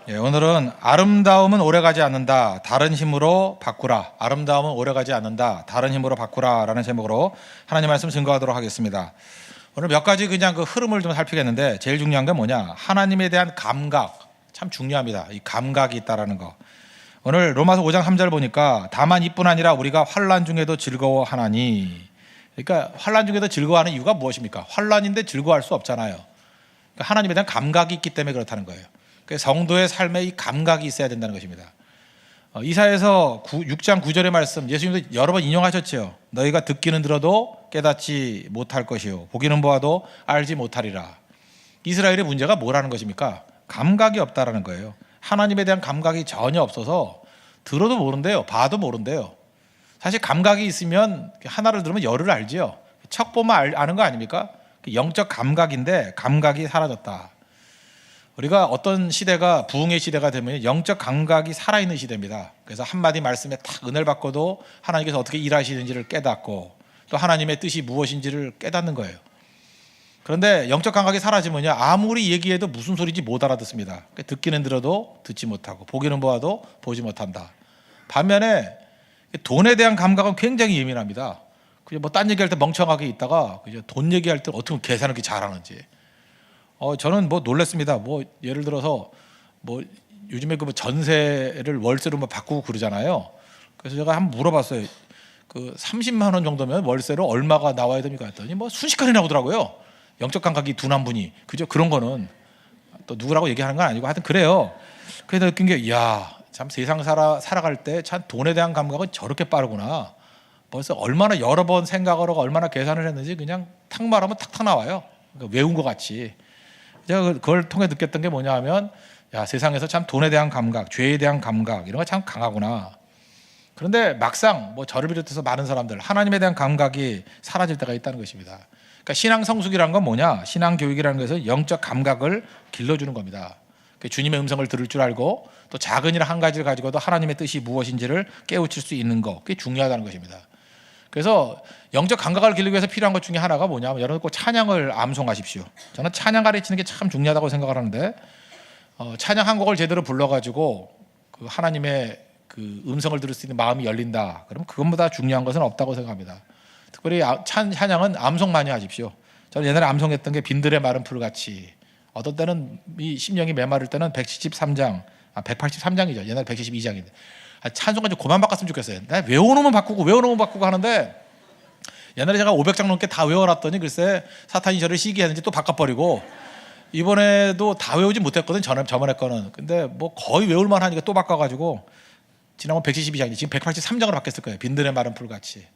오늘은 아름다움은 오래가지 않는다. 다른 힘으로 바꾸라. 아름다움은 오래가지 않는다. 다른 힘으로 바꾸라. 라는 제목으로 하나님 말씀 증거하도록 하겠습니다. 오늘 몇 가지 그냥 그 흐름을 좀 살피겠는데 제일 중요한 게 뭐냐? 하나님에 대한 감각. 참 중요합니다. 이 감각이 있다라는 거. 오늘 로마서 5장 3절 보니까 다만 이뿐 아니라 우리가 환난 중에도 즐거워하나니. 그러니까 환난 중에도 즐거워하는 이유가 무엇입니까? 환난인데 즐거워할 수 없잖아요. 그러니까 하나님에 대한 감각이 있기 때문에 그렇다는 거예요. 성도의 삶에 이 감각이 있어야 된다는 것입니다. 이사야서 6장 9절의 말씀 예수님도 여러 번 인용하셨죠. 너희가 듣기는 들어도 깨닫지 못할 것이요 보기는 보아도 알지 못하리라. 이스라엘의 문제가 뭐라는 것입니까? 감각이 없다라는 거예요. 하나님에 대한 감각이 전혀 없어서 들어도 모른대요. 봐도 모른대요. 사실 감각이 있으면 하나를 들으면 열을 알지요. 척 보면 아는 거 아닙니까? 영적 감각인데 감각이 사라졌다. 우리가 어떤 시대가 부흥의 시대가 되면 영적 감각이 살아있는 시대입니다. 그래서 한마디 말씀에 딱 은혜를 받고도 하나님께서 어떻게 일하시는지를 깨닫고 또 하나님의 뜻이 무엇인지를 깨닫는 거예요. 그런데 영적 감각이 사라지면요, 아무리 얘기해도 무슨 소리인지 못 알아듣습니다. 듣기는 들어도 듣지 못하고 보기는 보아도 보지 못한다. 반면에 돈에 대한 감각은 굉장히 예민합니다. 그냥 뭐 딴 얘기할 때 멍청하게 있다가 돈 얘기할 때 어떻게 계산을 그렇게 잘하는지. 저는 뭐 놀랐습니다. 뭐 예를 들어서 뭐 요즘에 그 전세를 월세로 뭐 바꾸고 그러잖아요. 그래서 제가 한번 물어봤어요. 그 30만 원 정도면 월세로 얼마가 나와야 됩니까? 했더니 뭐 순식간에 나오더라고요. 영적 감각이 둔한 분이. 그죠? 그런 거는 또 누구라고 얘기하는 건 아니고 하여튼 그래요. 그래서 느낀 게 이야, 참 세상 살아갈 때 참 돈에 대한 감각은 저렇게 빠르구나. 벌써 얼마나 여러 번 생각하고 얼마나 계산을 했는지 그냥 탁 말하면 탁탁 나와요. 그러니까 외운 것 같이. 제가 그걸 통해 느꼈던 게 뭐냐 하면 야, 세상에서 참 돈에 대한 감각, 죄에 대한 감각 이런 거 참 강하구나. 그런데 막상 뭐 저를 비롯해서 많은 사람들 하나님에 대한 감각이 사라질 때가 있다는 것입니다. 그러니까 신앙 성숙이라는 건 뭐냐? 신앙 교육이라는 것은 영적 감각을 길러주는 겁니다. 주님의 음성을 들을 줄 알고 또 작은 일 한 가지를 가지고도 하나님의 뜻이 무엇인지를 깨우칠 수 있는 거, 그게 중요하다는 것입니다. 그래서 영적 감각을 기르기 위해서 필요한 것 중에 하나가 뭐냐면 여러분 꼭 찬양을 암송하십시오. 저는 찬양 가르치는 게 참 중요하다고 생각을 하는데 찬양 한 곡을 제대로 불러가지고 그 하나님의 그 음성을 들을 수 있는 마음이 열린다. 그러면 그것보다 중요한 것은 없다고 생각합니다. 특별히 찬양은 암송 많이 하십시오. 저는 옛날에 암송했던 게 빈들의 마른 풀같이. 어떤 때는 이 심령이 메마를 때는 183장이죠. 옛날에 172장인데. 찬송가 좀 그만 바꿨으면 좋겠어요. 내가 외워놓으면 바꾸고 하는데 옛날에 제가 500장 넘게 다 외워놨더니 글쎄 사탄이 저를 시기했는지 또 바꿔버리고 이번에도 다 외우지 못했거든. 저번에 거는. 근데 뭐 거의 외울만 하니까 또 바꿔가지고 지난번 172장인데 지금 183장으로 바뀌었을 거예요. 빈들의 마른 풀같이.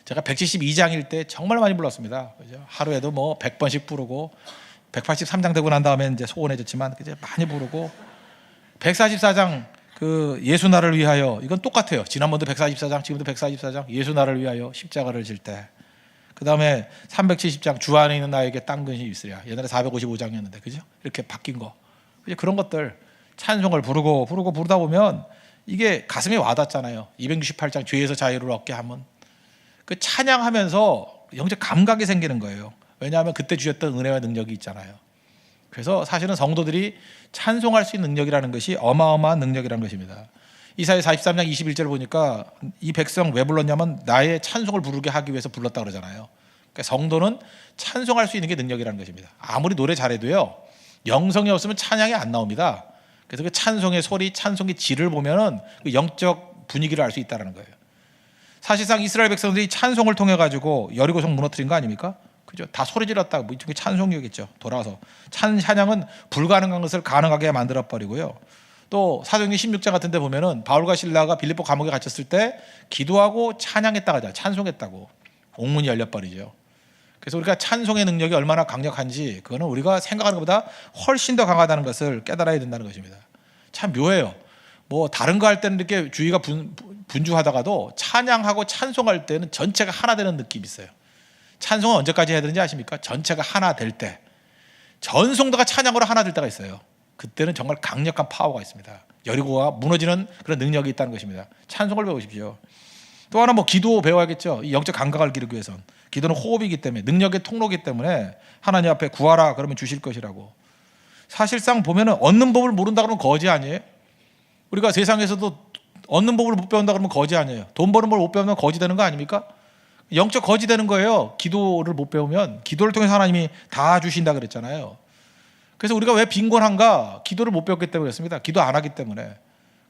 제가 172장일 때 정말 많이 불렀습니다. 그죠? 하루에도 뭐 100번씩 부르고 183장 되고 난 다음에 이제 소원해졌지만 이제 많이 부르고 144장 그 예수 나를 위하여 이건 똑같아요. 지난번도 144장, 지금도 144장 예수 나를 위하여 십자가를 질 때. 그 다음에 370장 주 안에 있는 나에게 딴 근심이 있으랴. 옛날에 455장이었는데 그죠? 이렇게 바뀐 거. 그런 것들 찬송을 부르다 보면 이게 가슴에 와닿잖아요. 268장 죄에서 자유를 얻게 하면 그 찬양하면서 영적 감각이 생기는 거예요. 왜냐하면 그때 주셨던 은혜와 능력이 있잖아요. 그래서 사실은 성도들이 찬송할 수 있는 능력이라는 것이 어마어마한 능력이라는 것입니다. 이사야 43장 21절 보니까 이 백성 왜 불렀냐면 나의 찬송을 부르게 하기 위해서 불렀다 그러잖아요. 그러니까 성도는 찬송할 수 있는 게 능력이라는 것입니다. 아무리 노래 잘해도요, 영성이 없으면 찬양이 안 나옵니다. 그래서 그 찬송의 소리, 찬송의 질을 보면은 그 영적 분위기를 알 수 있다는 거예요. 사실상 이스라엘 백성들이 찬송을 통해 가지고 여리고성 무너뜨린 거 아닙니까? 그죠? 다 소리 질렀다. 뭐 이쪽에 찬송이겠죠. 돌아와서 찬양은 불가능한 것을 가능하게 만들어 버리고요. 또 사도행전 16장 같은 데 보면은 바울과 실라가 빌립보 감옥에 갇혔을 때 기도하고 찬양했다고 하잖아요. 찬송했다고. 옥문이 열려 버리죠. 그래서 우리가 찬송의 능력이 얼마나 강력한지 그거는 우리가 생각하는 것보다 훨씬 더 강하다는 것을 깨달아야 된다는 것입니다. 참 묘해요. 뭐 다른 거 할 때는 이렇게 주의가 분주하다가도 찬양하고 찬송할 때는 전체가 하나 되는 느낌이 있어요. 찬송은 언제까지 해야 되는지 아십니까? 전체가 하나 될 때. 전 성도가 찬양으로 하나 될 때가 있어요. 그때는 정말 강력한 파워가 있습니다. 여리고가 무너지는 그런 능력이 있다는 것입니다. 찬송을 배우십시오. 또 하나 뭐 기도 배워야겠죠. 이 영적 감각을 기르기 위해서는. 기도는 호흡이기 때문에 능력의 통로이기 때문에 하나님 앞에 구하라 그러면 주실 것이라고. 사실상 보면은 얻는 법을 모른다 그러면 거지 아니에요? 우리가 세상에서도 얻는 법을 못 배운다 그러면 거지 아니에요? 돈 버는 걸 못 배우면 거지 되는 거 아닙니까? 영적 거지 되는 거예요. 기도를 못 배우면. 기도를 통해서 하나님이 다 주신다 그랬잖아요. 그래서 우리가 왜 빈곤한가? 기도를 못 배웠기 때문에 그렇습니다. 기도 안 하기 때문에.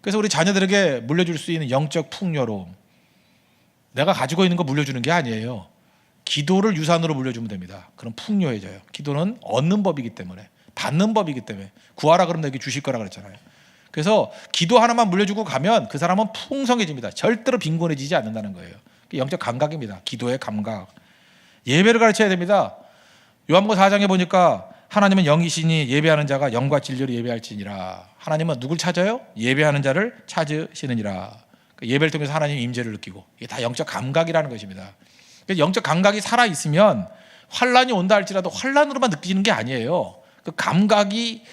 그래서 우리 자녀들에게 물려줄 수 있는 영적 풍요로움, 내가 가지고 있는 거 물려주는 게 아니에요. 기도를 유산으로 물려주면 됩니다. 그럼 풍요해져요. 기도는 얻는 법이기 때문에, 받는 법이기 때문에, 구하라 그러면 내게 주실 거라 그랬잖아요. 그래서 기도 하나만 물려주고 가면 그 사람은 풍성해집니다. 절대로 빈곤해지지 않는다는 거예요. 영적 감각입니다. 기도의 감각. 예배를 가르쳐야 됩니다. 요한복음 4장에 보니까 하나님은 영이시니 예배하는 자가 영과 진리로 예배할지니라. 하나님은 누굴 찾아요? 예배하는 자를 찾으시느니라. 예배를 통해서 하나님의 임재를 느끼고, 이게 다 영적 감각이라는 것입니다. 영적 감각이 살아있으면 환란이 온다 할지라도 환란으로만 느끼는 게 아니에요. 그 감각이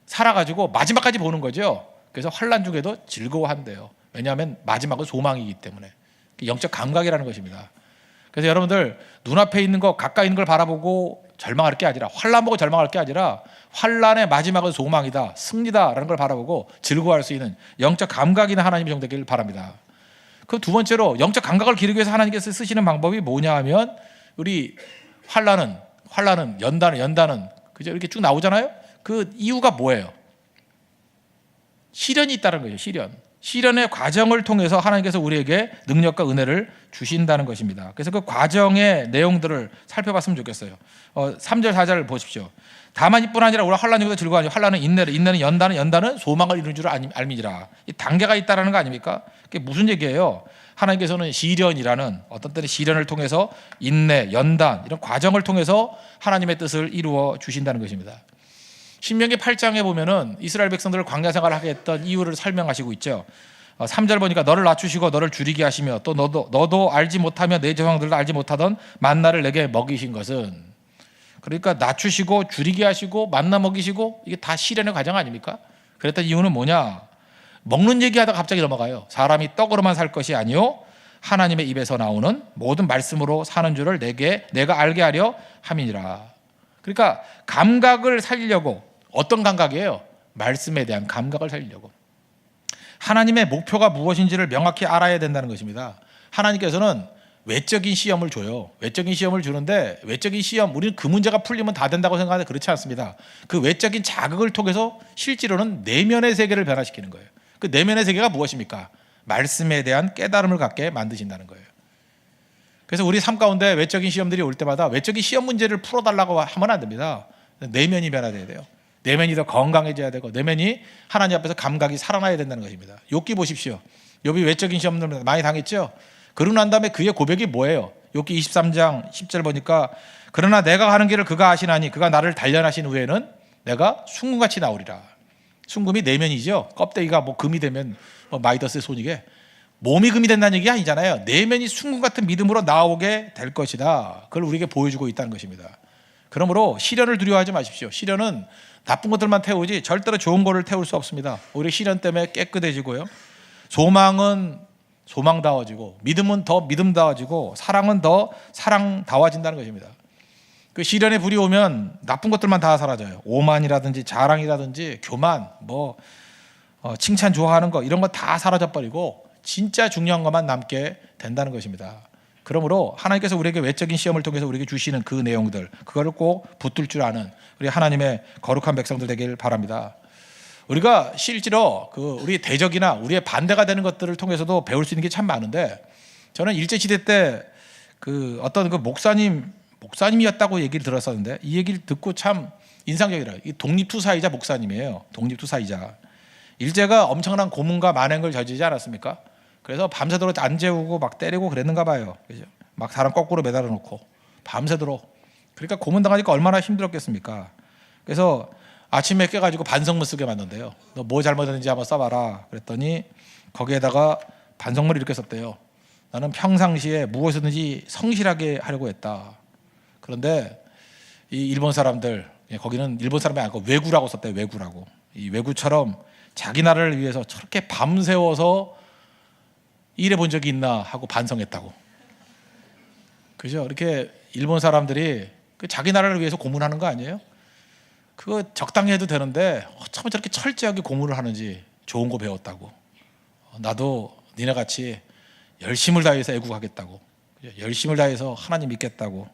살아가지고 마지막까지 보는 거죠. 그래서 환란 중에도 즐거워한대요. 왜냐하면 마지막은 소망이기 때문에. 영적 감각이라는 것입니다. 그래서 여러분들 눈앞에 있는 거, 가까이 있는 걸 바라보고 절망할 게 아니라, 환란 보고 절망할 게 아니라 환란의 마지막은 소망이다, 승리다라는 걸 바라보고 즐거워할 수 있는 영적 감각이 있는 하나님의 종 되기를 바랍니다. 그 두 번째로 영적 감각을 기르기 위해서 하나님께서 쓰시는 방법이 뭐냐 하면, 우리 환란은 연단은 그죠? 이렇게 쭉 나오잖아요. 그 이유가 뭐예요? 시련이 있다는 거죠. 시련의 과정을 통해서 하나님께서 우리에게 능력과 은혜를 주신다는 것입니다. 그래서 그 과정의 내용들을 살펴봤으면 좋겠어요. 3절 4절을 보십시오. 다만 이뿐 아니라 우리가 환난 중에도 즐거워하니, 환난은 인내를, 인내는 연단은 소망을 이루는 줄 알미니라. 이 단계가 있다는 거 아닙니까? 그게 무슨 얘기예요? 하나님께서는 시련이라는, 어떤 때는 시련을 통해서 인내, 연단, 이런 과정을 통해서 하나님의 뜻을 이루어 주신다는 것입니다. 신명기 8장에 보면은 이스라엘 백성들을 광야 생활을 하게 했던 이유를 설명하시고 있죠. 3절 보니까 너를 낮추시고 너를 줄이게 하시며, 또 너도 알지 못하며 내 조상들도 알지 못하던 만나를 내게 먹이신 것은, 그러니까 낮추시고 줄이게 하시고 만나 먹이시고, 이게 다 시련의 과정 아닙니까? 그랬던 이유는 뭐냐? 먹는 얘기하다가 갑자기 넘어가요. 사람이 떡으로만 살 것이 아니요 하나님의 입에서 나오는 모든 말씀으로 사는 줄을 내가 알게 하려 함이니라. 그러니까 감각을 살리려고, 어떤 감각이에요? 말씀에 대한 감각을 살리려고. 하나님의 목표가 무엇인지를 명확히 알아야 된다는 것입니다. 하나님께서는 외적인 시험을 줘요. 외적인 시험을 주는데, 외적인 시험, 우리는 그 문제가 풀리면 다 된다고 생각하는데 그렇지 않습니다. 그 외적인 자극을 통해서 실제로는 내면의 세계를 변화시키는 거예요. 그 내면의 세계가 무엇입니까? 말씀에 대한 깨달음을 갖게 만드신다는 거예요. 그래서 우리 삶 가운데 외적인 시험들이 올 때마다 외적인 시험 문제를 풀어달라고 하면 안 됩니다. 내면이 변화돼야 돼요. 내면이 더 건강해져야 되고, 내면이 하나님 앞에서 감각이 살아나야 된다는 것입니다. 욥기 보십시오. 욥이 외적인 시험들 많이 당했죠. 그러고 난 다음에 그의 고백이 뭐예요? 욥기 23장 10절 보니까, 그러나 내가 가는 길을 그가 아시나니 그가 나를 단련하신 후에는 내가 순금같이 나오리라. 순금이 내면이죠. 껍데기가 뭐 금이 되면 마이더스의 손이게, 몸이 금이 된다는 얘기 아니잖아요. 내면이 순금 같은 믿음으로 나오게 될 것이다. 그걸 우리에게 보여주고 있다는 것입니다. 그러므로 시련을 두려워하지 마십시오. 시련은 나쁜 것들만 태우지 절대로 좋은 거를 태울 수 없습니다. 오히려 시련 때문에 깨끗해지고요, 소망은 소망다워지고, 믿음은 더 믿음다워지고, 사랑은 더 사랑다워진다는 것입니다. 그 시련의 불이 오면 나쁜 것들만 다 사라져요. 오만이라든지 자랑이라든지 교만, 칭찬 좋아하는 거, 이런 거 다 사라져버리고 진짜 중요한 것만 남게 된다는 것입니다. 그러므로 하나님께서 우리에게 외적인 시험을 통해서 우리에게 주시는 그 내용들, 그거를 꼭 붙들 줄 아는 우리 하나님의 거룩한 백성들 되길 바랍니다. 우리가 실제로 우리 대적이나 우리의 반대가 되는 것들을 통해서도 배울 수 있는 게 참 많은데, 저는 일제시대 때 어떤 목사님이었다고 얘기를 들었었는데, 이 얘기를 듣고 참 인상적이더라고요. 이 독립투사이자 목사님이에요. 독립투사이자. 일제가 엄청난 고문과 만행을 저지르지 않았습니까? 그래서 밤새도록 안 재우고 막 때리고 그랬는가 봐요. 그죠? 막 사람 거꾸로 매달아 놓고 밤새도록. 그러니까 고문당하니까 얼마나 힘들었겠습니까? 그래서 아침에 깨가지고 반성문 쓰게 만든대요. 너 뭐 잘못했는지 한번 써봐라. 그랬더니 거기에다가 반성문을 이렇게 썼대요. 나는 평상시에 무엇이든지 성실하게 하려고 했다. 그런데 이 일본 사람들, 거기는 일본 사람이 아니고 왜구라고 썼대요. 왜구라고. 이 왜구처럼 자기 나라를 위해서 저렇게 밤새워서 일해본 적이 있나 하고 반성했다고. 그죠? 이렇게 일본 사람들이 자기 나라를 위해서 고문하는 거 아니에요? 그거 적당히 해도 되는데 어쩌면 저렇게 철저하게 고문을 하는지. 좋은 거 배웠다고. 나도 니네 같이 열심을 다해서 애국하겠다고. 열심을 다해서 하나님 믿겠다고.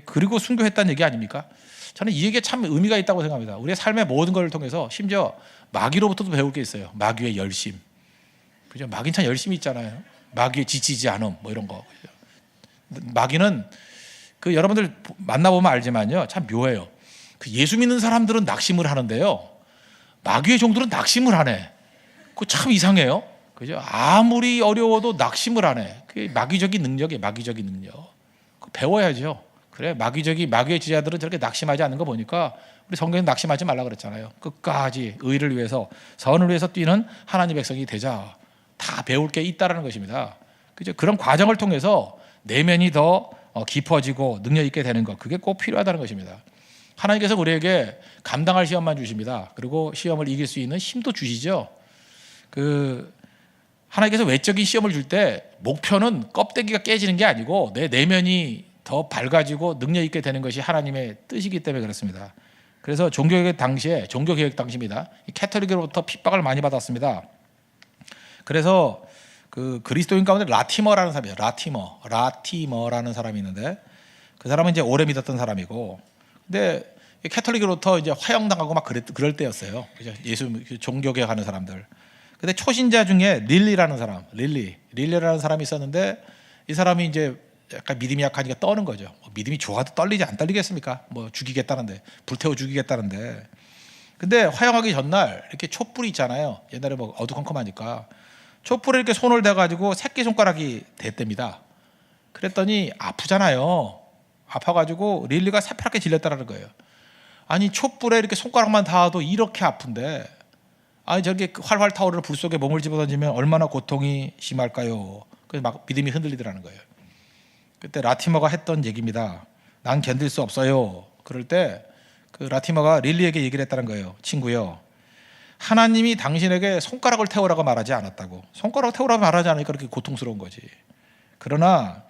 그리고 순교했다는 얘기 아닙니까? 저는 이 얘기에 참 의미가 있다고 생각합니다. 우리의 삶의 모든 걸 통해서 심지어 마귀로부터도 배울 게 있어요. 마귀의 열심. 그죠? 마귀는 참 열심히 있잖아요. 마귀의 지치지 않음 뭐 이런 거. 마귀는 그 여러분들 만나보면 알지만요, 참 묘해요. 그 예수 믿는 사람들은 낙심을 하는데요, 마귀의 종들은 낙심을 안 해. 그거 참 이상해요. 그죠? 아무리 어려워도 낙심을 안 해. 그게 마귀적인 능력이에요. 마귀적인 능력. 그거 배워야죠. 그래, 마귀의 지자들은 저렇게 낙심하지 않는 거 보니까 우리 성경에 낙심하지 말라 그랬잖아요. 끝까지 의를 위해서, 선을 위해서 뛰는 하나님의 백성이 되자. 다 배울 게 있다라는 것입니다. 그죠? 그런 과정을 통해서 내면이 더 깊어지고 능력 있게 되는 것, 그게 꼭 필요하다는 것입니다. 하나님께서 우리에게 감당할 시험만 주십니다. 그리고 시험을 이길 수 있는 힘도 주시죠. 하나님께서 외적인 시험을 줄 때 목표는 껍데기가 깨지는 게 아니고 내 내면이 더 밝아지고 능력 있게 되는 것이 하나님의 뜻이기 때문에 그렇습니다. 그래서 종교개혁 당시입니다. 캐톨릭으로부터 핍박을 많이 받았습니다. 그래서 그 그리스도인 가운데 라티머라는 사람이에요. 라티머라는 사람이 있는데, 그 사람은 이제 오래 믿었던 사람이고, 근데 캐톨릭으로부터 이제 화형당하고 막 그럴 때였어요. 그죠? 예수 종교개혁하는 사람들. 근데 초신자 중에 릴리라는 사람이 있었는데, 이 사람이 이제 약간 믿음이 약하니까 떠는 거죠. 믿음이 좋아도 떨리지 안 떨리겠습니까? 뭐 죽이겠다는데, 불태워 죽이겠다는데. 근데 화형하기 전날 이렇게 촛불이 있잖아요. 옛날에 뭐 어두컴컴하니까 촛불에 이렇게 손을 대가지고 새끼손가락이 됐답니다. 그랬더니 아프잖아요. 아파가지고 릴리가 새파랗게 질렸다는 거예요. 아니, 촛불에 이렇게 손가락만 닿아도 이렇게 아픈데, 아니 저렇게 활활 타오르는 불 속에 몸을 집어던지면 얼마나 고통이 심할까요? 그래서 막 믿음이 흔들리더라는 거예요. 그때 라티머가 했던 얘기입니다. 난 견딜 수 없어요. 그럴 때 그 라티머가 릴리에게 얘기를 했다는 거예요. 친구요, 하나님이 당신에게 손가락을 태우라고 말하지 않았다고. 손가락을 태우라고 말하지 않으니까 그렇게 고통스러운 거지. 그러나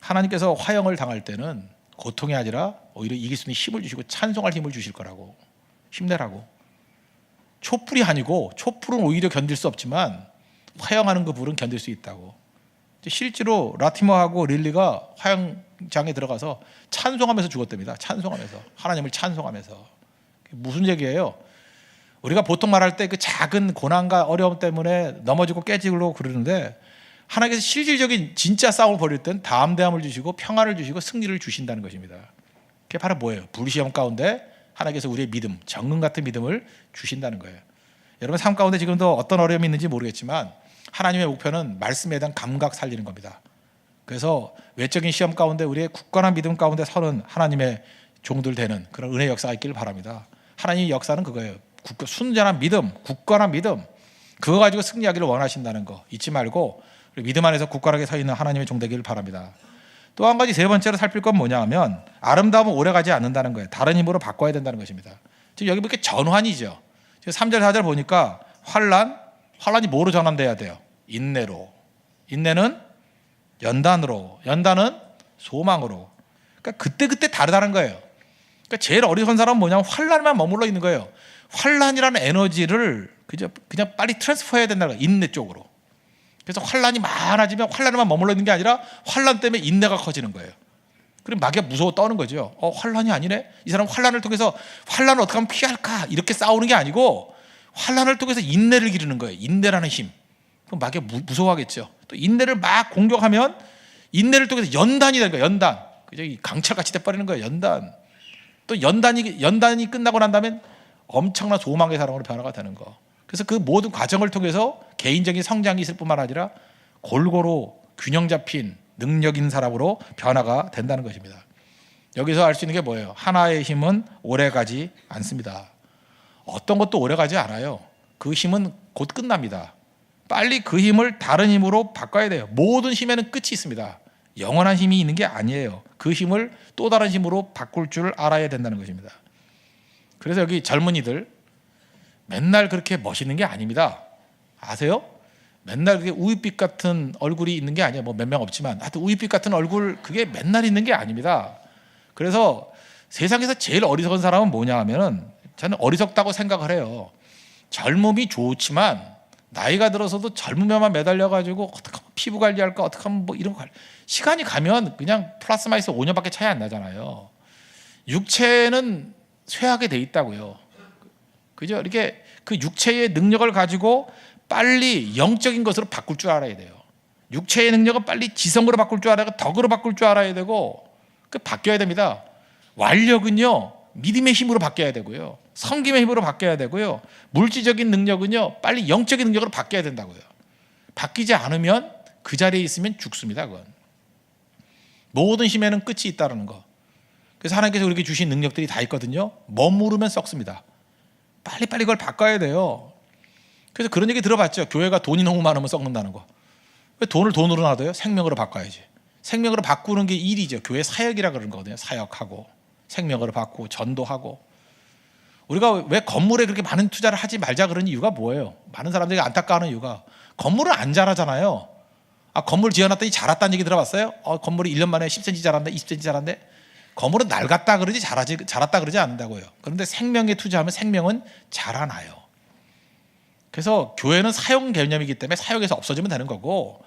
하나님께서 화형을 당할 때는 고통이 아니라 오히려 이길 수 있는 힘을 주시고 찬송할 힘을 주실 거라고. 힘내라고. 촛불이 아니고, 촛불은 오히려 견딜 수 없지만 화형하는 그 불은 견딜 수 있다고. 실제로 라티머하고 릴리가 화형장에 들어가서 찬송하면서 죽었답니다. 찬송하면서, 하나님을 찬송하면서. 무슨 얘기예요? 우리가 보통 말할 때 그 작은 고난과 어려움 때문에 넘어지고 깨지고 그러는데, 하나님께서 실질적인 진짜 싸움을 벌일 땐 담대함을 주시고 평안을 주시고 승리를 주신다는 것입니다. 그게 바로 뭐예요? 불시험 가운데 하나님께서 우리의 믿음, 정금 같은 믿음을 주신다는 거예요. 여러분 삶 가운데 지금도 어떤 어려움이 있는지 모르겠지만 하나님의 목표는 말씀에 대한 감각 살리는 겁니다. 그래서 외적인 시험 가운데 우리의 굳건한 믿음 가운데 서는 하나님의 종들 되는 그런 은혜 역사가 있기를 바랍니다. 하나님의 역사는 그거예요. 순전한 믿음, 굳건한 믿음, 그거 가지고 승리하기를 원하신다는 거 잊지 말고 믿음 안에서 굳건하게 서 있는 하나님의 종 되기를 바랍니다. 또 한 가지, 세 번째로 살필 건 뭐냐 하면 아름다움은 오래가지 않는다는 거예요. 다른 힘으로 바꿔야 된다는 것입니다. 지금 여기 보니까 전환이죠. 지금 3절 4절 보니까 환란이 뭐로 전환돼야 돼요? 인내로. 인내는 연단으로. 연단은 소망으로. 그러니까 그때 다르다는 거예요. 그러니까 제일 어리석은 사람은 뭐냐면 환란만 머물러 있는 거예요. 환란이라는 에너지를 그냥 빨리 트랜스퍼해야 된다는 거예요. 인내 쪽으로. 그래서 환란이 많아지면 환란에만 머물러 있는 게 아니라 환란 때문에 인내가 커지는 거예요. 그럼 마귀가 무서워 떠는 거죠. 환란이 아니네? 이 사람 환란을 통해서 환란을 어떻게 하면 피할까? 이렇게 싸우는 게 아니고 환란을 통해서 인내를 기르는 거예요. 인내라는 힘. 그럼 마귀가 무서워하겠죠. 또 인내를 막 공격하면 인내를 통해서 연단이 되는 거예요. 연단. 그죠? 강철같이 돼버리는 거예요. 연단. 또 연단이 끝나고 난 다음에 엄청난 소망의 사람으로 변화가 되는 거. 그래서 그 모든 과정을 통해서 개인적인 성장이 있을 뿐만 아니라 골고루 균형 잡힌 능력 있는 사람으로 변화가 된다는 것입니다. 여기서 알 수 있는 게 뭐예요? 하나의 힘은 오래가지 않습니다. 어떤 것도 오래가지 않아요. 그 힘은 곧 끝납니다. 빨리 그 힘을 다른 힘으로 바꿔야 돼요. 모든 힘에는 끝이 있습니다. 영원한 힘이 있는 게 아니에요. 그 힘을 또 다른 힘으로 바꿀 줄 알아야 된다는 것입니다. 그래서 여기 젊은이들 맨날 그렇게 멋있는 게 아닙니다. 아세요? 맨날 그렇게 우윳빛 같은 얼굴이 있는 게 아니에요. 뭐 몇 명 없지만 하여튼 우윳빛 같은 얼굴 그게 맨날 있는 게 아닙니다. 그래서 세상에서 제일 어리석은 사람은 뭐냐 하면은 저는 어리석다고 생각을 해요. 젊음이 좋지만 나이가 들어서도 젊으면만 매달려가지고 어떻게 하면 피부 관리할까, 어떻게 하면 뭐 이런 거 시간이 가면 그냥 플러스 마이너스 5년밖에 차이 안 나잖아요. 육체는 쇠하게 돼 있다고요. 그죠? 이렇게 그 육체의 능력을 가지고 빨리 영적인 것으로 바꿀 줄 알아야 돼요. 육체의 능력은 빨리 지성으로 바꿀 줄 알아야 되고 덕으로 바꿀 줄 알아야 되고 그 바뀌어야 됩니다. 완력은요 믿음의 힘으로 바뀌어야 되고요, 성김의 힘으로 바뀌어야 되고요, 물질적인 능력은요 빨리 영적인 능력으로 바뀌어야 된다고요. 바뀌지 않으면 그 자리에 있으면 죽습니다. 그건 모든 힘에는 끝이 있다는 거. 그래서 하나님께서 우리에게 주신 능력들이 다 있거든요. 머무르면 썩습니다. 빨리빨리 그걸 바꿔야 돼요. 그래서 그런 얘기 들어봤죠. 교회가 돈이 너무 많으면 썩는다는 거. 왜 돈을 돈으로 놔둬요? 생명으로 바꿔야지. 생명으로 바꾸는 게 일이죠. 교회 사역이라 그러는 거거든요. 사역하고 생명으로 바꾸고 전도하고. 우리가 왜 건물에 그렇게 많은 투자를 하지 말자 그런 이유가 뭐예요? 많은 사람들이 안타까워하는 이유가 건물은 안 자라잖아요. 건물 지어놨더니 자랐다는 얘기 들어봤어요? 건물이 1년 만에 10cm 자란다, 20cm 자란대. 건물은 낡았다 그러지 자랐다 그러지 않는다고요. 그런데 생명에 투자하면 생명은 자라나요. 그래서 교회는 사용 개념이기 때문에 사역에서 없어지면 되는 거고,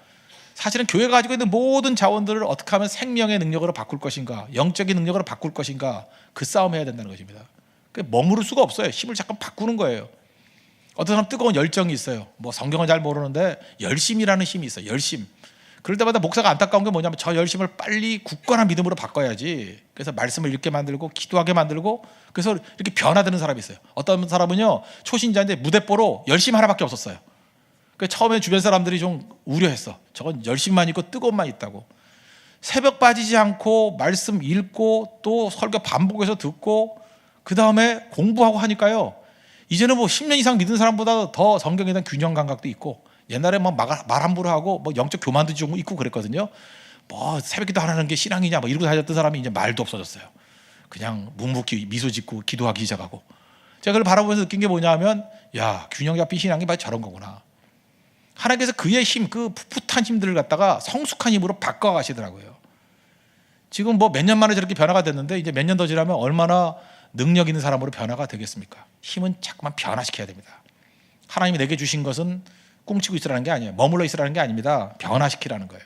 사실은 교회가 가지고 있는 모든 자원들을 어떻게 하면 생명의 능력으로 바꿀 것인가, 영적인 능력으로 바꿀 것인가, 그 싸움해야 된다는 것입니다. 머무를 수가 없어요. 힘을 잠깐 바꾸는 거예요. 어떤 사람 뜨거운 열정이 있어요. 뭐 성경은 잘 모르는데 열심이라는 힘이 있어요. 열심. 그럴 때마다 목사가 안타까운 게 뭐냐면 저 열심을 빨리 굳건한 믿음으로 바꿔야지. 그래서 말씀을 읽게 만들고 기도하게 만들고, 그래서 이렇게 변화되는 사람이 있어요. 어떤 사람은요 초신자인데 무대뽀로 열심 하나밖에 없었어요. 그래서 처음에 주변 사람들이 좀 우려했어. 저건 열심만 있고 뜨거움만 있다고. 새벽 빠지지 않고 말씀 읽고 또 설교 반복해서 듣고 그 다음에 공부하고 하니까요, 이제는 뭐 10년 이상 믿은 사람보다 더 성경에 대한 균형 감각도 있고, 옛날에 뭐 말 함부로 하고 뭐 영적 교만도 좀 있고 그랬거든요. 뭐 새벽기도 하는 게 신앙이냐 뭐 이러고 다녔던 사람이 이제 말도 없어졌어요. 그냥 묵묵히 미소 짓고 기도하기 시작하고. 제가 그걸 바라보면서 느낀 게 뭐냐면, 야, 균형 잡힌 신앙이 바로 저런 거구나. 하나님께서 그의 힘, 그 풋풋한 힘들을 갖다가 성숙한 힘으로 바꿔 가시더라고요. 지금 뭐 몇 년 만에 저렇게 변화가 됐는데 이제 몇 년 더 지나면 얼마나 능력 있는 사람으로 변화가 되겠습니까? 힘은 자꾸만 변화시켜야 됩니다. 하나님이 내게 주신 것은 꽁치고 있으라는 게 아니에요. 머물러 있으라는 게 아닙니다. 변화시키라는 거예요.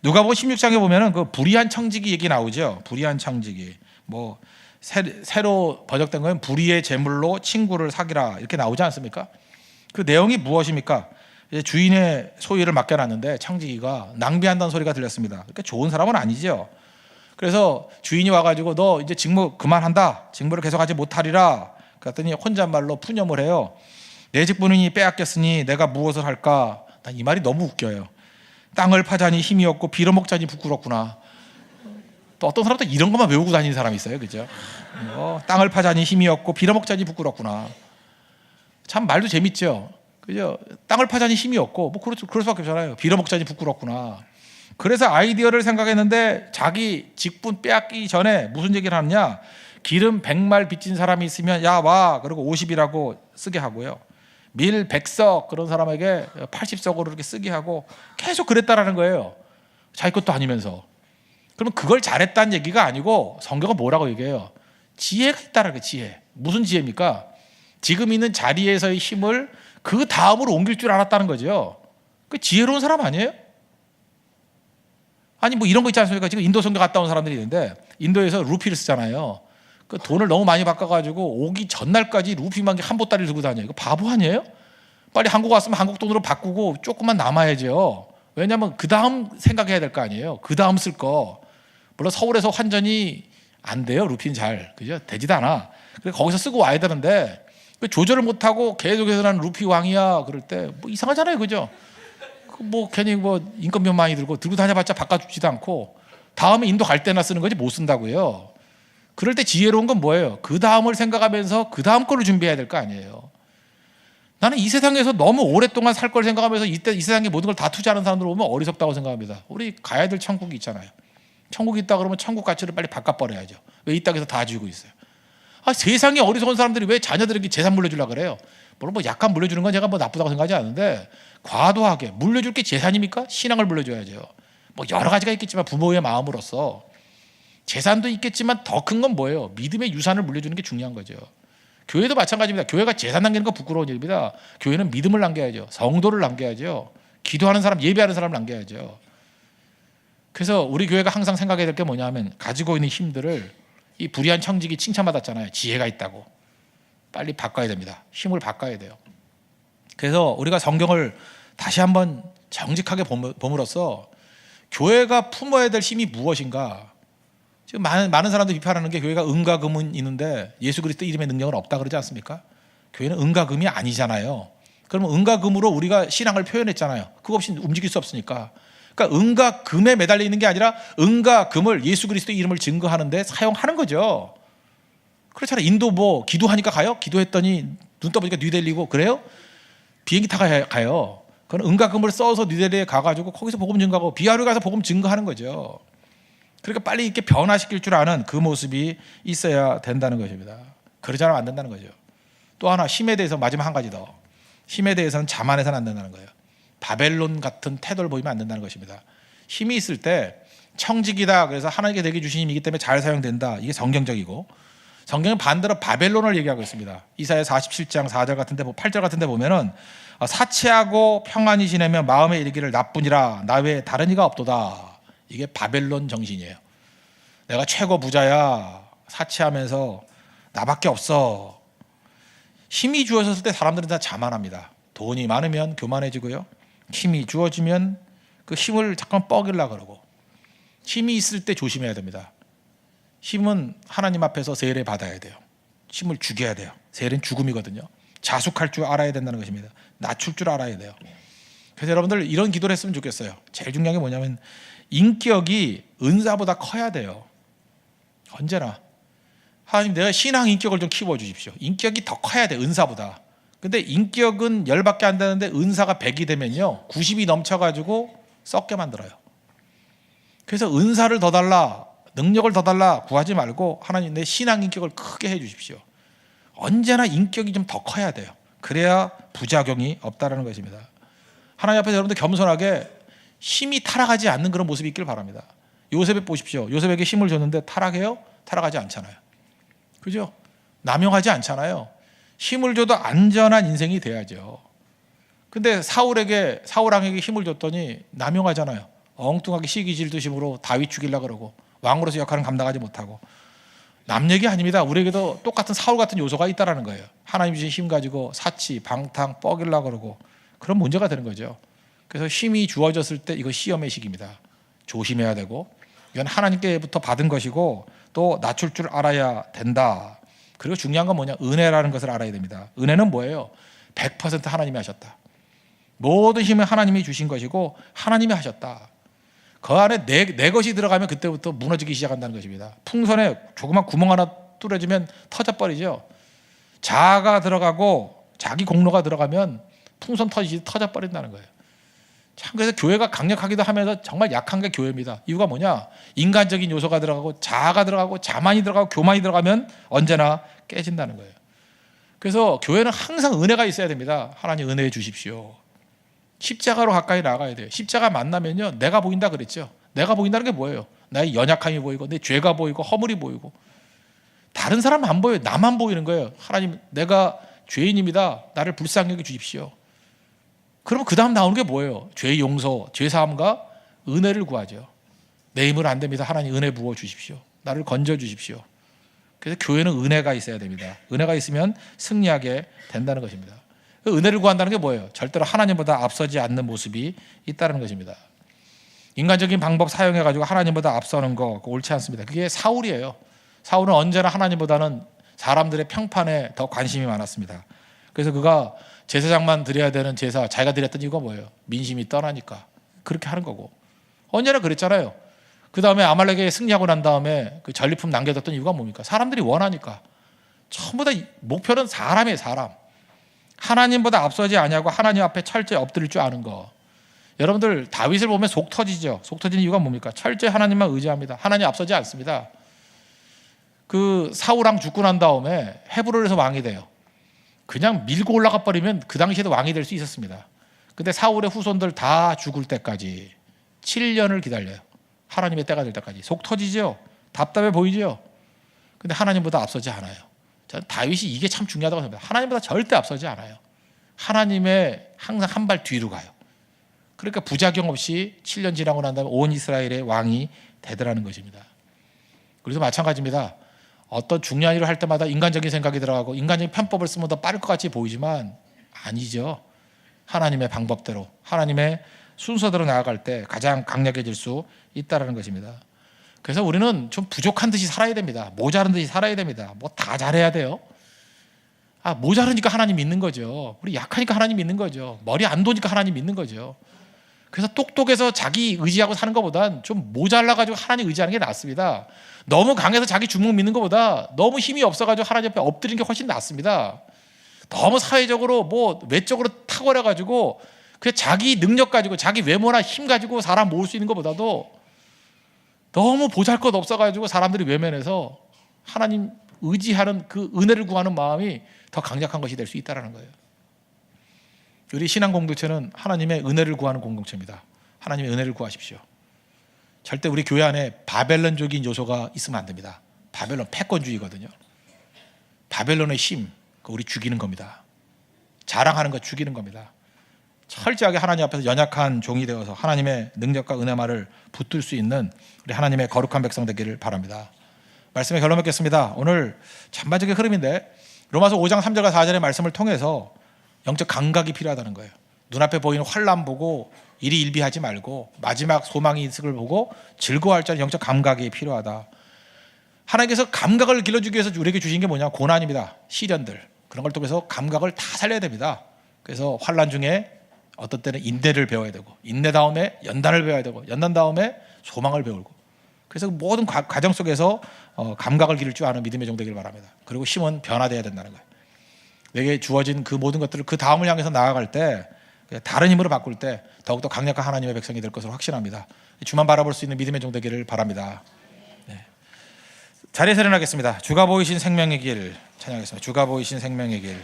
누가복음 16장에 보면은 그 불의한 청지기 얘기 나오죠. 불의한 청지기. 뭐 새로 번역된 건 불의의 재물로 친구를 사귀라 이렇게 나오지 않습니까? 그 내용이 무엇입니까? 이제 주인의 소유를 맡겨놨는데 청지기가 낭비한다는 소리가 들렸습니다. 그러니까 좋은 사람은 아니죠. 그래서 주인이 와가지고 너 이제 직무 그만한다. 직무를 계속하지 못하리라. 그랬더니 혼잣말로 푸념을 해요. 내 직분이 빼앗겼으니 내가 무엇을 할까? 난 이 말이 너무 웃겨요. 땅을 파자니 힘이 없고 빌어먹자니 부끄럽구나. 또 어떤 사람도 이런 것만 외우고 다니는 사람이 있어요. 그죠? 땅을 파자니 힘이 없고 빌어먹자니 부끄럽구나. 참 말도 재밌죠. 그죠? 땅을 파자니 힘이 없고 뭐 그럴 수밖에 없잖아요. 빌어먹자니 부끄럽구나. 그래서 아이디어를 생각했는데 자기 직분 빼앗기 전에 무슨 얘기를 하느냐? 기름 100말 빚진 사람이 있으면 야 와 그리고 50이라고 쓰게 하고요. 밀 100석 그런 사람에게 80석으로 이렇게 쓰게 하고 계속 그랬다라는 거예요. 자기 것도 아니면서. 그러면 그걸 잘했다는 얘기가 아니고 성경은 뭐라고 얘기해요? 지혜가 있다라는 거예요. 지혜. 무슨 지혜입니까? 지금 있는 자리에서의 힘을 그 다음으로 옮길 줄 알았다는 거죠. 그 지혜로운 사람 아니에요? 아니 뭐 이런 거 있지 않습니까? 지금 인도 선교 갔다 온 사람들이 있는데 인도에서 루피를 쓰잖아요. 그 돈을 너무 많이 바꿔가지고 오기 전날까지 루피만 한 보따리 들고 다녀요. 이거 바보 아니에요? 빨리 한국 왔으면 한국 돈으로 바꾸고 조금만 남아야죠. 왜냐하면 그 다음 생각해야 될 거 아니에요. 그 다음 쓸 거. 물론 서울에서 환전이 안 돼요. 루피는 잘 그죠? 되지도 않아. 그래서 거기서 쓰고 와야 되는데 조절을 못하고 계속해서 난 루피 왕이야 그럴 때 뭐 이상하잖아요, 그죠? 뭐 괜히 뭐 인건비만 많이 들고 다녀봤자 바꿔주지도 않고 다음에 인도 갈 때나 쓰는 거지 못 쓴다고요. 그럴 때 지혜로운 건 뭐예요? 그 다음을 생각하면서 그 다음 거를 준비해야 될 거 아니에요. 나는 이 세상에서 너무 오랫동안 살 걸 생각하면서 이 세상에 모든 걸 다 투자하는 사람들 보면 어리석다고 생각합니다. 우리 가야 될 천국이 있잖아요. 천국이 있다 그러면 천국 가치를 빨리 바꿔버려야죠. 왜 이 땅에서 다 쥐고 있어요? 세상에 어리석은 사람들이 왜 자녀들에게 재산 물려주려고 그래요? 물론 뭐 약간 물려주는 건 제가 뭐 나쁘다고 생각하지 않는데 과도하게 물려줄 게 재산입니까? 신앙을 물려줘야죠. 뭐 여러 가지가 있겠지만 부모의 마음으로서 재산도 있겠지만 더 큰 건 뭐예요? 믿음의 유산을 물려주는 게 중요한 거죠. 교회도 마찬가지입니다. 교회가 재산 남기는 건 부끄러운 일입니다. 교회는 믿음을 남겨야죠. 성도를 남겨야죠. 기도하는 사람, 예배하는 사람을 남겨야죠. 그래서 우리 교회가 항상 생각해야 될 게 뭐냐면 가지고 있는 힘들을 이 불의한 청직이 칭찬받았잖아요. 지혜가 있다고. 빨리 바꿔야 됩니다. 힘을 바꿔야 돼요. 그래서 우리가 성경을 다시 한번 정직하게 봄으로써 교회가 품어야 될 힘이 무엇인가. 지금 많은 사람들이 비판하는 게 교회가 은과 금은 있는데 예수 그리스도 이름의 능력은 없다 그러지 않습니까? 교회는 은과 금이 아니잖아요. 그러면 은과 금으로 우리가 신앙을 표현했잖아요. 그거 없이 움직일 수 없으니까. 그러니까 은과 금에 매달려 있는 게 아니라 은과 금을 예수 그리스도 이름을 증거하는데 사용하는 거죠. 그렇잖아요. 인도 뭐 기도하니까 가요? 기도했더니 눈 떠보니까 뉴델리고 그래요? 비행기 타고 가요. 그건 은과 금을 써서 뉴델리에 가가지고 거기서 복음 증거하고 비하루에 가서 복음 증거하는 거죠. 그러니까 빨리 이렇게 변화시킬 줄 아는 그 모습이 있어야 된다는 것입니다. 그러지 않으면 안 된다는 거죠. 또 하나 힘에 대해서 마지막 한 가지 더. 힘에 대해서는 자만해서는 안 된다는 거예요. 바벨론 같은 태도를 보이면 안 된다는 것입니다. 힘이 있을 때 청직이다. 그래서 하나님께 내게 주신 힘이기 때문에 잘 사용된다. 이게 성경적이고 성경은 반대로 바벨론을 얘기하고 있습니다. 이사야 47장 4절 같은데 8절 같은데 보면은 사치하고 평안히 지내며 마음에 이르기를 나뿐이라 나 외에 다른 이가 없도다. 이게 바벨론 정신이에요. 내가 최고 부자야. 사치하면서 나밖에 없어. 힘이 주어졌을 때 사람들은 다 자만합니다. 돈이 많으면 교만해지고요. 힘이 주어지면 그 힘을 잠깐 뻐기려고 그러고 힘이 있을 때 조심해야 됩니다. 힘은 하나님 앞에서 세례 받아야 돼요. 힘을 죽여야 돼요. 세례는 죽음이거든요. 자숙할 줄 알아야 된다는 것입니다. 낮출 줄 알아야 돼요. 그래서 여러분들 이런 기도를 했으면 좋겠어요. 제일 중요한 게 뭐냐면 인격이 은사보다 커야 돼요. 언제나 하나님 내가 신앙 인격을 좀 키워주십시오. 인격이 더 커야 돼 은사보다. 근데 인격은 10밖에 안 되는데 은사가 100이 되면요 90이 넘쳐가지고 썩게 만들어요. 그래서 은사를 더 달라 능력을 더 달라 구하지 말고 하나님 내 신앙 인격을 크게 해주십시오. 언제나 인격이 좀 더 커야 돼요. 그래야 부작용이 없다는 것입니다. 하나님 앞에서 여러분들 겸손하게 힘이 타락하지 않는 그런 모습이 있길 바랍니다. 요셉에 보십시오. 요셉에게 힘을 줬는데 타락해요? 타락하지 않잖아요. 그죠? 남용하지 않잖아요. 힘을 줘도 안전한 인생이 돼야죠. 근데 사울왕에게 힘을 줬더니 남용하잖아요. 엉뚱하게 시기 질투 심으로 다윗 죽이려고 그러고 왕으로서 역할은 감당하지 못하고. 남 얘기 아닙니다. 우리에게도 똑같은 사울 같은 요소가 있다는 거예요. 하나님 주신 힘 가지고 사치, 방탕, 뻐기려고 그러고 그런 문제가 되는 거죠. 그래서 힘이 주어졌을 때 이거 시험의 시기입니다. 조심해야 되고 이건 하나님께부터 받은 것이고 또 낮출 줄 알아야 된다. 그리고 중요한 건 뭐냐? 은혜라는 것을 알아야 됩니다. 은혜는 뭐예요? 100% 하나님이 하셨다. 모든 힘은 하나님이 주신 것이고 하나님이 하셨다. 그 안에 내 것이 들어가면 그때부터 무너지기 시작한다는 것입니다. 풍선에 조그만 구멍 하나 뚫어지면 터져버리죠. 자아가 들어가고 자기 공로가 들어가면 풍선 터져버린다는 거예요. 참 그래서 교회가 강력하기도 하면서 정말 약한 게 교회입니다. 이유가 뭐냐? 인간적인 요소가 들어가고 자아가 들어가고 자만이 들어가고 교만이 들어가면 언제나 깨진다는 거예요. 그래서 교회는 항상 은혜가 있어야 됩니다. 하나님 은혜해 주십시오. 십자가로 가까이 나가야 돼요. 십자가 만나면요 내가 보인다 그랬죠. 내가 보인다는 게 뭐예요? 나의 연약함이 보이고 내 죄가 보이고 허물이 보이고 다른 사람은 안 보여요. 나만 보이는 거예요. 하나님 내가 죄인입니다. 나를 불쌍히 여겨 주십시오. 그러면 그 다음 나오는 게 뭐예요? 죄 용서, 죄 사함과 은혜를 구하죠. 내 힘은 안 됩니다. 하나님 은혜 부어 주십시오. 나를 건져 주십시오. 그래서 교회는 은혜가 있어야 됩니다. 은혜가 있으면 승리하게 된다는 것입니다. 은혜를 구한다는 게 뭐예요? 절대로 하나님보다 앞서지 않는 모습이 있다는 것입니다. 인간적인 방법 사용해가지고 하나님보다 앞서는 거 옳지 않습니다. 그게 사울이에요. 사울은 언제나 하나님보다는 사람들의 평판에 더 관심이 많았습니다. 그래서 그가 제사장만 드려야 되는 제사 자기가 드렸던 이유가 뭐예요? 민심이 떠나니까 그렇게 하는 거고 언제나 그랬잖아요. 그 다음에 아말렉에 승리하고 난 다음에 그 전리품 남겨뒀던 이유가 뭡니까? 사람들이 원하니까. 전부 다 목표는 사람이에요. 사람. 하나님보다 앞서지 아니하고 하나님 앞에 철저히 엎드릴 줄 아는 거. 여러분들 다윗을 보면 속 터지죠. 속 터지는 이유가 뭡니까? 철저히 하나님만 의지합니다. 하나님 앞서지 않습니다. 그 사울왕 죽고 난 다음에 헤브론에서 왕이 돼요. 그냥 밀고 올라가 버리면 그 당시에도 왕이 될 수 있었습니다. 근데 사울의 후손들 다 죽을 때까지 7년을 기다려요. 하나님의 때가 될 때까지. 속 터지죠. 답답해 보이죠. 근데 하나님보다 앞서지 않아요. 다윗이 이게 참 중요하다고 생각합니다. 하나님보다 절대 앞서지 않아요. 하나님의 항상 한 발 뒤로 가요. 그러니까 부작용 없이 7년 지나고 난 다음에 온 이스라엘의 왕이 되더라는 것입니다. 그래서 마찬가지입니다. 어떤 중요한 일을 할 때마다 인간적인 생각이 들어가고 인간적인 편법을 쓰면 더 빠를 것 같이 보이지만 아니죠. 하나님의 방법대로, 하나님의 순서대로 나아갈 때 가장 강력해질 수 있다는 것입니다. 그래서 우리는 좀 부족한 듯이 살아야 됩니다. 모자른 듯이 살아야 됩니다. 뭐 다 잘해야 돼요. 모자르니까 하나님 믿는 거죠. 우리 약하니까 하나님 믿는 거죠. 머리 안 도니까 하나님 믿는 거죠. 그래서 똑똑해서 자기 의지하고 사는 것보단 좀 모자라가지고 하나님 의지하는 게 낫습니다. 너무 강해서 자기 주먹 믿는 것보다 너무 힘이 없어가지고 하나님 옆에 엎드리는 게 훨씬 낫습니다. 너무 사회적으로 뭐 외적으로 탁월해가지고 그냥 자기 능력 가지고 자기 외모나 힘 가지고 사람 모을 수 있는 것보다도 너무 보잘것 없어가지고 사람들이 외면해서 하나님 의지하는 그 은혜를 구하는 마음이 더 강력한 것이 될 수 있다는 거예요. 우리 신앙 공동체는 하나님의 은혜를 구하는 공동체입니다. 하나님의 은혜를 구하십시오. 절대 우리 교회 안에 바벨론적인 요소가 있으면 안 됩니다. 바벨론 패권주의거든요. 바벨론의 힘, 우리 죽이는 겁니다. 자랑하는 거 죽이는 겁니다. 철저하게 하나님 앞에서 연약한 종이 되어서 하나님의 능력과 은혜만을 붙들 수 있는 우리 하나님의 거룩한 백성 되기를 바랍니다. 말씀의 결론 맺겠습니다. 오늘 전반적인 흐름인데 로마서 5장 3절과 4절의 말씀을 통해서 영적 감각이 필요하다는 거예요. 눈앞에 보이는 환난 보고 일이 일비하지 말고 마지막 소망이 있을 걸 보고 즐거워할 줄 아는 영적 감각이 필요하다. 하나님께서 감각을 길러주기 위해서 우리에게 주신 게 뭐냐? 고난입니다. 시련들. 그런 걸 통해서 감각을 다 살려야 됩니다. 그래서 환난 중에 어떤 때는 인내를 배워야 되고 인내 다음에 연단을 배워야 되고 연단 다음에 소망을 배우고 그래서 모든 과정 속에서 감각을 기를 줄 아는 믿음의 종 되기를 바랍니다. 그리고 힘은 변화되어야 된다는 거예요. 내게 주어진 그 모든 것들을 그 다음을 향해서 나아갈 때 다른 힘으로 바꿀 때 더욱더 강력한 하나님의 백성이 될 것으로 확신합니다. 주만 바라볼 수 있는 믿음의 종 되기를 바랍니다. 네. 자리에서 일어나겠습니다. 주가 보이신 생명의 길 찬양하겠습니다. 주가 보이신 생명의 길.